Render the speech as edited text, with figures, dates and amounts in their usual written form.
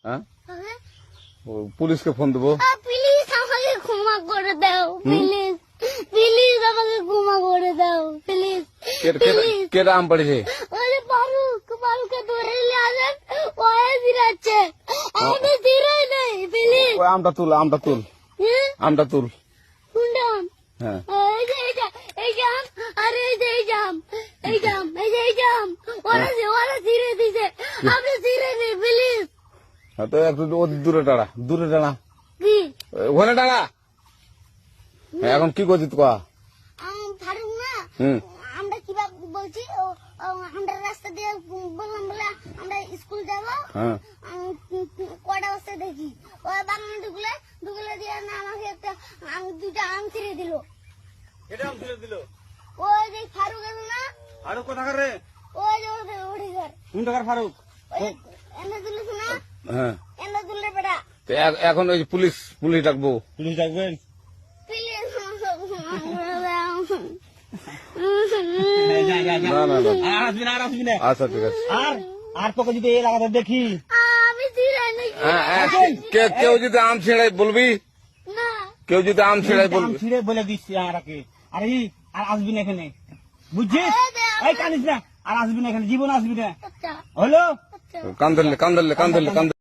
হ্যাঁ হ্যাঁ? পুলিশকে ফোন দেবো। প্লিজ আমাকে ক্ষমা করে দাও, প্লিজ প্লিজ আমাকে ক্ষমা করে দাও, প্লিজ প্লিজ। কেটা আম পড়েছে? ওরে ফারুককে ধরে নিয়ে আসেন, ওয়ে দিরাচ্ছে, আমি দিরাই নাই, প্লিজ। ওই আমটা তুল আমটা তুল হ্যাঁ? আমটা তুল। কোনটা আম? হ্যাঁ এই যে এই জাম, আরে এই যে এই জাম, এই জাম, এই যে এই জাম, ওরা ছিঁড়ে দিছে, আপনি ছিঁড়ে নেই, প্লিজ। হ্যাঁ, তো একটু দূরে দাঁড়া দূরে দাঁড়া কি ওখানে দাঁড়া। হ্যাঁ, এখন কি করছিস কয়া? ফারুক না, হুম আমরা কিভাবে বলছি, আমরা রাস্তা দিয়ে বললাম বলে আমরা স্কুল যাবো, হ্যাঁ কটা বস্তা দেখি ওই বাগানে ঢুকলে দিয়ে না আমাকে একটা দুটা আম ছিঁড়ে দিল। এটা আম ছিঁড়ে দিল। ওই যে ফারুক আছে না, ফারুক কোথাকার রে? ওই যে ওঠে ঘর, কোন টাকার ফারুক? এনে তুলিস না, হ্যাঁ এনে তুললে বেটা, তো এখন ওই পুলিশ ডাকবো। পুলিশ ডাকবেন? প্লিজ না না না আর আসবি না, আর আসবি না। আচ্ছা ঠিক আছে। আর তোকে যদি এই লাগাতে দেখি, আমি ছিঁড়াই নাকি? কেউ যদি আম ছিঁড়াই বলবি, না কেউ যদি আম ছিঁড়াই আম বলবি। ছিঁড়ে বলে দিচ্ছি আমাকে। আর আর আসবি না এখানে, বুঝছিস? এই কানিস না, আর আসবি না এখানে, জীবন আসবি না, আচ্ছা হলো? আচ্ছা। কান ধরলে